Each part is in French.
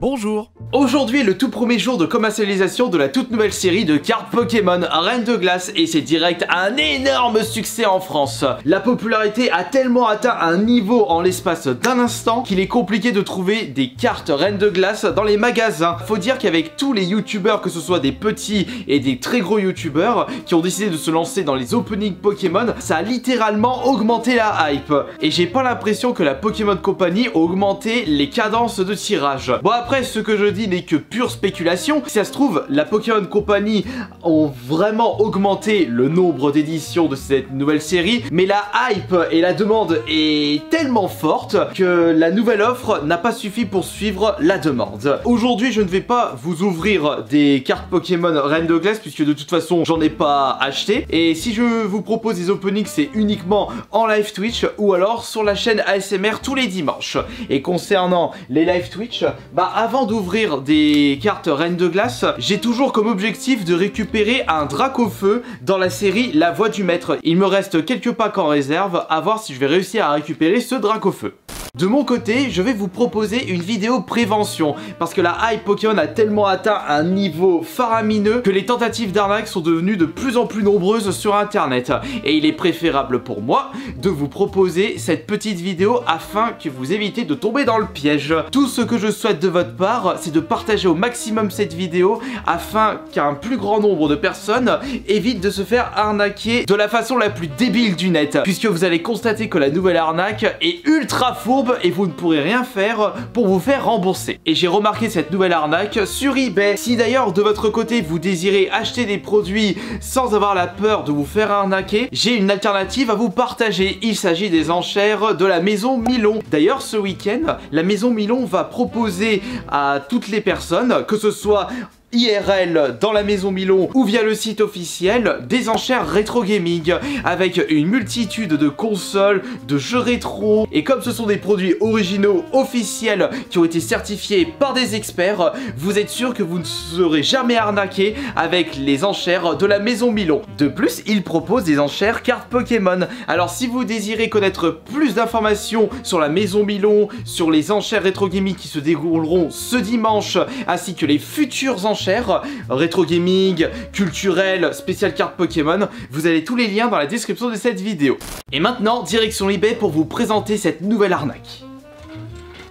Bonjour. Aujourd'hui est le tout premier jour de commercialisation de la toute nouvelle série de cartes Pokémon Reine de Glace et c'est direct un énorme succès en France. La popularité a tellement atteint un niveau en l'espace d'un instant qu'il est compliqué de trouver des cartes Reine de Glace dans les magasins. Faut dire qu'avec tous les youtubeurs, que ce soit des petits et des très gros youtubeurs qui ont décidé de se lancer dans les openings Pokémon, ça a littéralement augmenté la hype. Et j'ai pas l'impression que la Pokémon Company a augmenté les cadences de tirage. Bon après, ce que je dis n'est que pure spéculation. Si ça se trouve, la Pokémon Company ont vraiment augmenté le nombre d'éditions de cette nouvelle série, mais la hype et la demande est tellement forte que la nouvelle offre n'a pas suffi pour suivre la demande. Aujourd'hui, je ne vais pas vous ouvrir des cartes Pokémon Reine de Glace puisque de toute façon, j'en ai pas acheté. Et si je vous propose des openings, c'est uniquement en live Twitch ou alors sur la chaîne ASMR tous les dimanches. Et concernant les live Twitch, avant d'ouvrir des cartes Reine de Glace, j'ai toujours comme objectif de récupérer un Dracofeu dans la série La Voix du Maître. Il me reste quelques packs en réserve, à voir si je vais réussir à récupérer ce Dracofeu. De mon côté, je vais vous proposer une vidéo prévention parce que la hype Pokémon a tellement atteint un niveau faramineux que les tentatives d'arnaque sont devenues de plus en plus nombreuses sur internet et il est préférable pour moi de vous proposer cette petite vidéo afin que vous évitez de tomber dans le piège. Tout ce que je souhaite de votre part, c'est de partager au maximum cette vidéo afin qu'un plus grand nombre de personnes évitent de se faire arnaquer de la façon la plus débile du net, puisque vous allez constater que la nouvelle arnaque est ultra fourbe et vous ne pourrez rien faire pour vous faire rembourser. Et j'ai remarqué cette nouvelle arnaque sur eBay. Si d'ailleurs de votre côté vous désirez acheter des produits sans avoir la peur de vous faire arnaquer, j'ai une alternative à vous partager. Il s'agit des enchères de la maison Milon. D'ailleurs ce week-end, la maison Milon va proposer à toutes les personnes, que ce soit IRL dans la maison Milon ou via le site officiel, des enchères rétro gaming avec une multitude de consoles, de jeux rétro, et comme ce sont des produits originaux officiels qui ont été certifiés par des experts, vous êtes sûr que vous ne serez jamais arnaqué avec les enchères de la maison Milon. De plus, ils proposent des enchères cartes Pokémon. Alors si vous désirez connaître plus d'informations sur la maison Milon, sur les enchères rétro gaming qui se dérouleront ce dimanche, ainsi que les futures enchères rétro gaming, culturel, spécial carte Pokémon, vous avez tous les liens dans la description de cette vidéo. Et maintenant, direction eBay pour vous présenter cette nouvelle arnaque.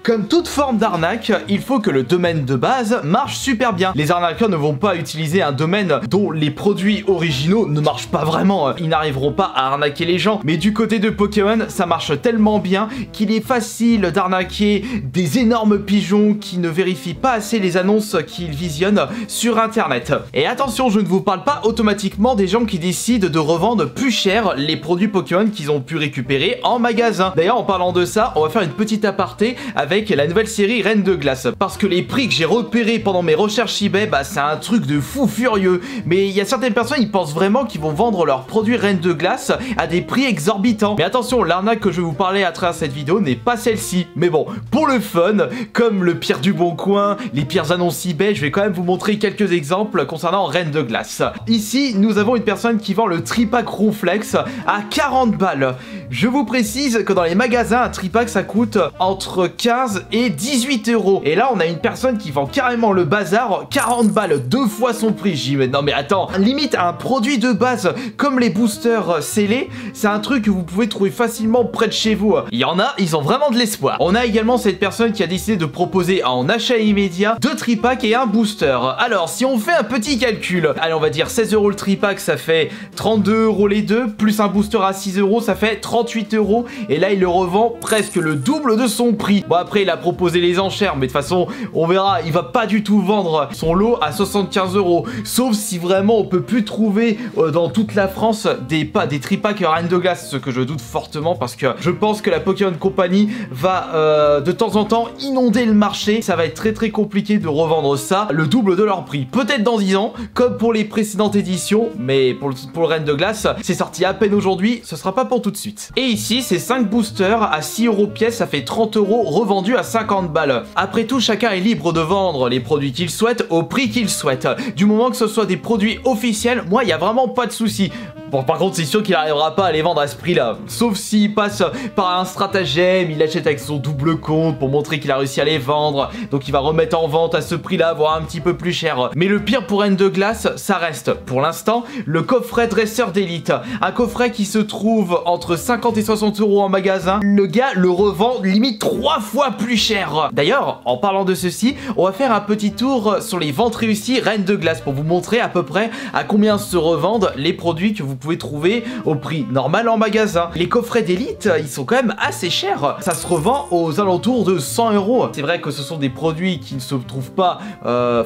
Comme toute forme d'arnaque, il faut que le domaine de base marche super bien. Les arnaqueurs ne vont pas utiliser un domaine dont les produits originaux ne marchent pas vraiment. Ils n'arriveront pas à arnaquer les gens. Mais du côté de Pokémon, ça marche tellement bien qu'il est facile d'arnaquer des énormes pigeons qui ne vérifient pas assez les annonces qu'ils visionnent sur internet. Et attention, je ne vous parle pas automatiquement des gens qui décident de revendre plus cher les produits Pokémon qu'ils ont pu récupérer en magasin. D'ailleurs, en parlant de ça, on va faire une petite aparté avec la nouvelle série Reine de Glace, parce que les prix que j'ai repérés pendant mes recherches eBay, c'est un truc de fou furieux. Mais il y a certaines personnes, ils pensent vraiment qu'ils vont vendre leurs produits Reine de Glace à des prix exorbitants. Mais attention, l'arnaque que je vais vous parler à travers cette vidéo n'est pas celle-ci. Mais bon, pour le fun, comme le pire du bon coin, les pires annonces eBay, je vais quand même vous montrer quelques exemples concernant Reine de Glace. Ici, nous avons une personne qui vend le tripack Ronflex à 40 balles. Je vous précise que dans les magasins, un tripack ça coûte entre 15 et 18 euros. Et là, on a une personne qui vend carrément le bazar, 40 balles, 2 fois son prix. J'y mais non mais attends, limite un produit de base comme les boosters scellés, c'est un truc que vous pouvez trouver facilement près de chez vous. Il y en a, ils ont vraiment de l'espoir. On a également cette personne qui a décidé de proposer en achat immédiat 2 tripacks et un booster. Alors, si on fait un petit calcul, allez, on va dire 16 euros le tripack, ça fait 32 euros les deux, plus un booster à 6 euros, ça fait 38 euros. Et là, il le revend presque le double de son prix. Bon, après, il a proposé les enchères, mais de toute façon, on verra, il va pas du tout vendre son lot à 75 euros. Sauf si vraiment on peut plus trouver dans toute la France des tripacks Reine de Glace, ce que je doute fortement parce que je pense que la Pokémon Company va de temps en temps inonder le marché. Ça va être très très compliqué de revendre ça le double de leur prix. Peut-être dans 10 ans, comme pour les précédentes éditions, mais pour le Reine de Glace, c'est sorti à peine aujourd'hui, ce sera pas pour tout de suite. Et ici, c'est 5 boosters à 6 euros pièce, ça fait 30 euros revendus à 50 balles. Après tout, chacun est libre de vendre les produits qu'il souhaite au prix qu'il souhaite. Du moment que ce soit des produits officiels, moi, il n'y a vraiment pas de souci. Bon, par contre, c'est sûr qu'il n'arrivera pas à les vendre à ce prix-là. Sauf s'il passe par un stratagème, il achète avec son double compte pour montrer qu'il a réussi à les vendre. Donc il va remettre en vente à ce prix-là, voire un petit peu plus cher. Mais le pire pour Reine de Glace, ça reste, pour l'instant, le coffret dresseur d'élite. Un coffret qui se trouve entre 50 et 60 euros en magasin. Le gars le revend limite 3 fois plus cher. D'ailleurs, en parlant de ceci, on va faire un petit tour sur les ventes réussies Reine de Glace pour vous montrer à peu près à combien se revendent les produits que vous pouvez trouver au prix normal en magasin. Les coffrets d'élite, ils sont quand même assez chers. Ça se revend aux alentours de 100 euros. C'est vrai que ce sont des produits qui ne se trouvent pas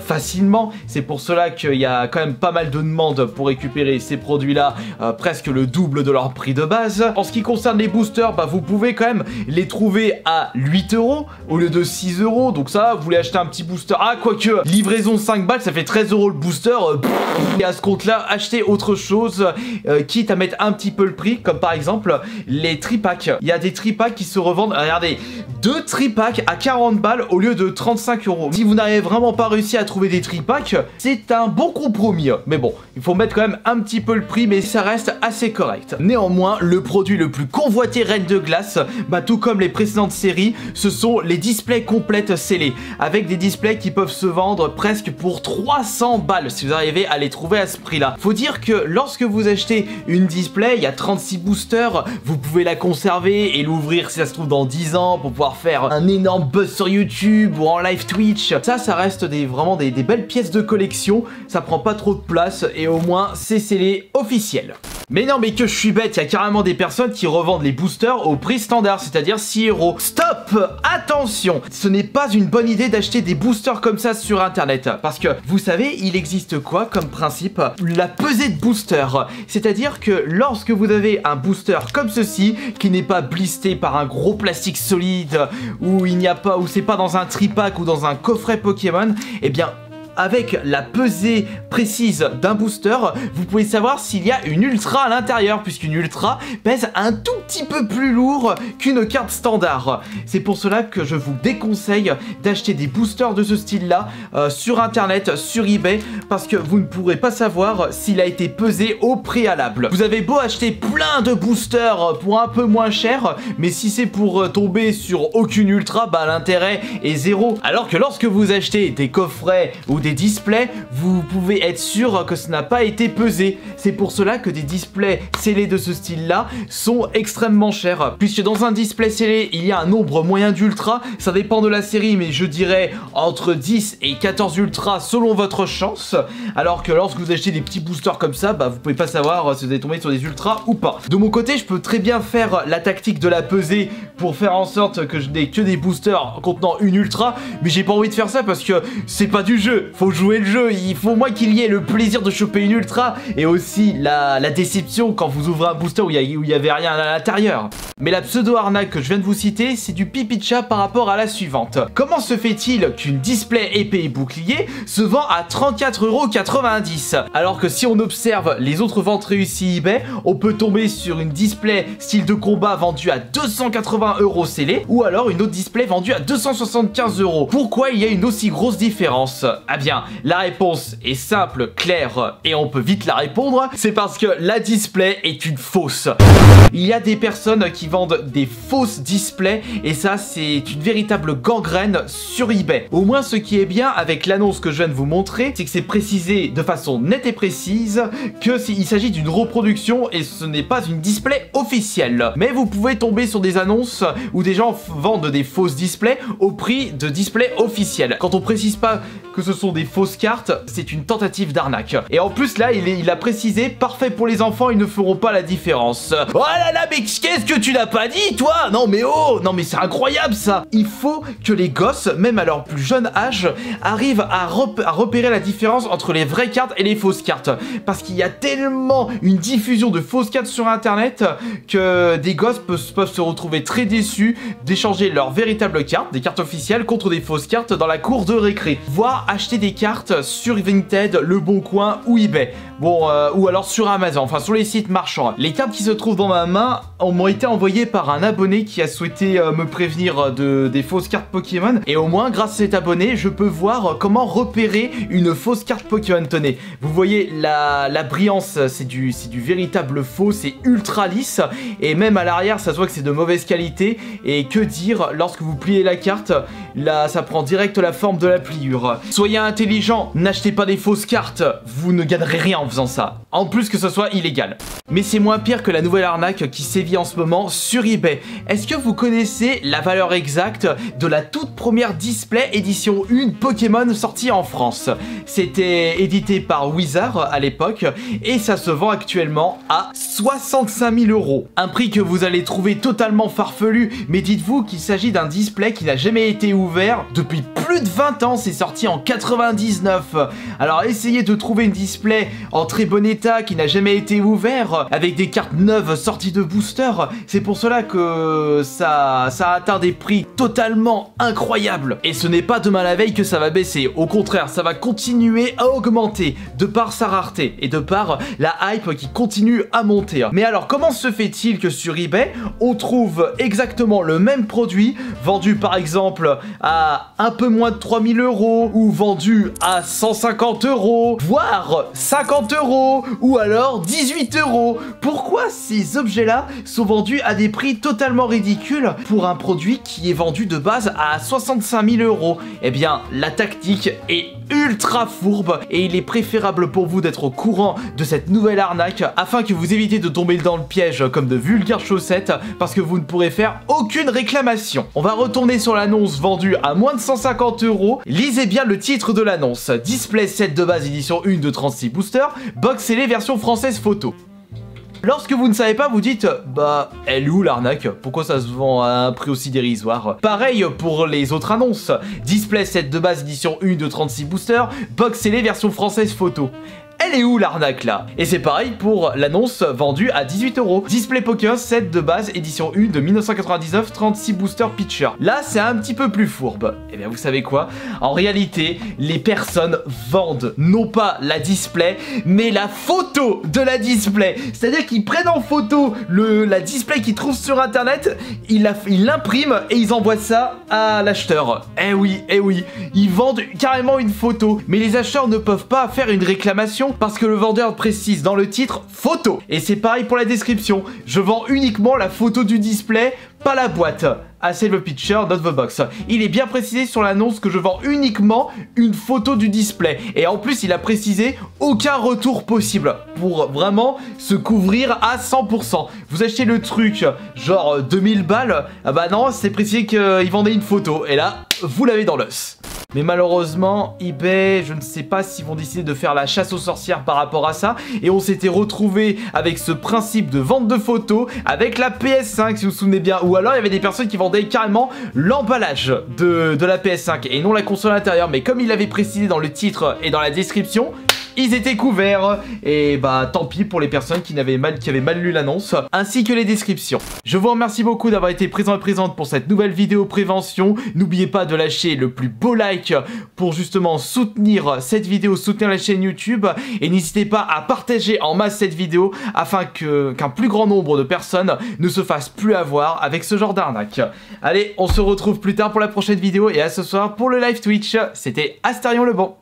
facilement. C'est pour cela qu'il y a quand même pas mal de demandes pour récupérer ces produits-là, presque le double de leur prix de base. En ce qui concerne les boosters, bah, vous pouvez quand même les trouver à 8 euros au lieu de 6 euros. Donc ça, vous voulez acheter un petit booster. Ah, quoique, livraison 5 balles, ça fait 13 euros le booster. Et à ce compte-là, achetez autre chose, quitte à mettre un petit peu le prix, comme par exemple les tripacks. Il y a des tripacks qui se revendent, regardez, 2 tripacks à 40 balles au lieu de 35 euros. Si vous n'avez vraiment pas réussi à trouver des tripacks, c'est un bon compromis. Mais bon, il faut mettre quand même un petit peu le prix, mais ça reste assez correct. Néanmoins, le produit le plus convoité Reine de Glace, bah tout comme les précédentes séries, ce sont les displays complètes scellés, avec des displays qui peuvent se vendre presque pour 300 balles si vous arrivez à les trouver à ce prix-là. Faut dire que lorsque vous achetez une display, il y a 36 boosters, vous pouvez la conserver et l'ouvrir si ça se trouve dans 10 ans pour pouvoir faire un énorme buzz sur YouTube ou en live Twitch. Ça reste vraiment des belles pièces de collection, ça prend pas trop de place et au moins c'est scellé officiel. Mais non, mais que je suis bête, il y a carrément des personnes qui revendent les boosters au prix standard, c'est-à-dire 6 euros. Stop! Attention! Ce n'est pas une bonne idée d'acheter des boosters comme ça sur internet, parce que, vous savez, il existe quoi comme principe? La pesée de booster. C'est-à-dire que lorsque vous avez un booster comme ceci, qui n'est pas blisté par un gros plastique solide, où il n'y a pas, où c'est pas dans un tripack ou dans un coffret Pokémon, eh bien, avec la pesée précise d'un booster, vous pouvez savoir s'il y a une ultra à l'intérieur, puisqu'une ultra pèse un tout petit peu plus lourd qu'une carte standard. C'est pour cela que je vous déconseille d'acheter des boosters de ce style-là sur internet, sur eBay, parce que vous ne pourrez pas savoir s'il a été pesé au préalable. Vous avez beau acheter plein de boosters pour un peu moins cher, mais si c'est pour tomber sur aucune ultra, bah l'intérêt est zéro. Alors que lorsque vous achetez des coffrets ou des displays, vous pouvez être sûr que ça n'a pas été pesé. C'est pour cela que des displays scellés de ce style-là sont extrêmement chers. Puisque dans un display scellé, il y a un nombre moyen d'ultra, ça dépend de la série, mais je dirais entre 10 et 14 ultras selon votre chance. Alors que lorsque vous achetez des petits boosters comme ça, bah vous pouvez pas savoir si vous allez tomber sur des ultras ou pas. De mon côté, je peux très bien faire la tactique de la pesée pour faire en sorte que je n'ai que des boosters contenant une ultra, mais j'ai pas envie de faire ça parce que c'est pas du jeu. Faut jouer le jeu, il faut moins qu'il y ait le plaisir de choper une ultra et aussi la déception quand vous ouvrez un booster où il y avait rien à l'intérieur. Mais la pseudo arnaque que je viens de vous citer, c'est du pipi de chat par rapport à la suivante. Comment se fait-il qu'une display épée et bouclier se vend à 34,90 € alors que si on observe les autres ventes réussies eBay, on peut tomber sur une display style de combat vendue à 280 € scellée ou alors une autre display vendue à 275 €. Pourquoi il y a une aussi grosse différence? Ah bien, la réponse est simple, claire et on peut vite la répondre, c'est parce que la display est une fausse. Il y a des personnes qui vendent des fausses displays et ça c'est une véritable gangrène sur eBay. Au moins ce qui est bien avec l'annonce que je viens de vous montrer, c'est que c'est précisé de façon nette et précise qu'il s'agit d'une reproduction et ce n'est pas une display officielle. Mais vous pouvez tomber sur des annonces où des gens vendent des fausses displays au prix de displays officiels. Quand on précise pas que ce sont des fausses cartes, c'est une tentative d'arnaque. Et en plus là, il a précisé, parfait pour les enfants, ils ne feront pas la différence. Oh là là, mais qu'est-ce que tu n'as pas dit, toi? Non mais oh, non mais c'est incroyable ça. Il faut que les gosses, même à leur plus jeune âge, arrivent à repérer la différence entre les vraies cartes et les fausses cartes. Parce qu'il y a tellement une diffusion de fausses cartes sur internet que des gosses peuvent se retrouver très très déçus d'échanger leurs véritables cartes, des cartes officielles, contre des fausses cartes dans la cour de récré, voire acheter des cartes sur Vinted, Le Bon Coin ou eBay. Bon, ou alors sur Amazon, enfin sur les sites marchands. Les cartes qui se trouvent dans ma main m'ont été envoyées par un abonné qui a souhaité me prévenir des fausses cartes Pokémon. Et au moins, grâce à cet abonné, je peux voir comment repérer une fausse carte Pokémon. Tenez, vous voyez la brillance, c'est du véritable faux, c'est ultra lisse. Et même à l'arrière, ça se voit que c'est de mauvaise qualité. Et que dire, lorsque vous pliez la carte, là, ça prend direct la forme de la pliure. Soyez intelligent, n'achetez pas des fausses cartes, vous ne gagnerez rien en faisant ça. En plus que ce soit illégal. Mais c'est moins pire que la nouvelle arnaque qui sévit en ce moment sur eBay. Est-ce que vous connaissez la valeur exacte de la toute première display édition 1 Pokémon sortie en France? C'était édité par Wizard à l'époque et ça se vend actuellement à 65 000 €. Un prix que vous allez trouver totalement farfelu, mais dites-vous qu'il s'agit d'un display qui n'a jamais été ouvert depuis plus de 20 ans, c'est sorti en 99. Alors essayez de trouver une display en très bon état qui n'a jamais été ouvert avec des cartes neuves sorties de booster. C'est pour cela que ça a atteint des prix totalement incroyables. Et ce n'est pas demain la veille que ça va baisser. Au contraire, ça va continuer à augmenter de par sa rareté et de par la hype qui continue à monter. Mais alors comment se fait-il que sur eBay on trouve exactement le même produit vendu par exemple à un peu moins de 3000 € ou vendu à 150 €, voire 50 € ou alors 18 €? Pourquoi ces objets-là sont vendus à des prix totalement ridicules pour un produit qui est vendu de base à 65 000 €? Eh bien, la tactique est ultra fourbe et il est préférable pour vous d'être au courant de cette nouvelle arnaque afin que vous évitez de tomber dans le piège comme de vulgaires chaussettes parce que vous ne pourrez faire aucune réclamation. On va retourner sur l'annonce vendue à moins de 150 €. Lisez bien le titre de l'annonce. Display set de base édition 1 de 36 boosters, box scellé version française photo. Lorsque vous ne savez pas, vous dites bah, elle est où l'arnaque? Pourquoi ça se vend à un prix aussi dérisoire? Pareil pour les autres annonces. Display set de base édition 1 de 36 boosters, box scellé version française photo. Elle est où l'arnaque là? Et c'est pareil pour l'annonce vendue à 18 €. Display Poker set de base édition 1 de 1999, 36 booster pitcher. Là c'est un petit peu plus fourbe. Et bien vous savez quoi? En réalité, les personnes vendent non pas la display, mais la photo de la display. C'est-à-dire qu'ils prennent en photo la display qu'ils trouvent sur internet, ils l'impriment et ils envoient ça à l'acheteur. Eh oui, ils vendent carrément une photo. Mais les acheteurs ne peuvent pas faire une réclamation parce que le vendeur précise dans le titre photo. Et c'est pareil pour la description. Je vends uniquement la photo du display, pas la boîte. À save the picture, not the box. Il est bien précisé sur l'annonce que je vends uniquement une photo du display. Et en plus, il a précisé aucun retour possible pour vraiment se couvrir à 100%. Vous achetez le truc genre 2000 balles, ah bah non, c'est précisé qu'il vendait une photo. Et là, vous l'avez dans l'os. Mais malheureusement, eBay, je ne sais pas s'ils vont décider de faire la chasse aux sorcières par rapport à ça. Et on s'était retrouvé avec ce principe de vente de photos avec la PS5, si vous vous souvenez bien. Ou alors, il y avait des personnes qui vendaient carrément l'emballage de la PS5 et non la console intérieure. Mais comme il l'avait précisé dans le titre et dans la description, ils étaient couverts. Et bah tant pis pour les personnes qui avaient mal lu l'annonce ainsi que les descriptions. Je vous remercie beaucoup d'avoir été présent et présente pour cette nouvelle vidéo prévention. N'oubliez pas de lâcher le plus beau like pour justement soutenir cette vidéo, soutenir la chaîne YouTube. Et n'hésitez pas à partager en masse cette vidéo afin qu'un plus grand nombre de personnes ne se fassent plus avoir avec ce genre d'arnaque. Allez, on se retrouve plus tard pour la prochaine vidéo et à ce soir pour le live Twitch. C'était Astarion le Bon.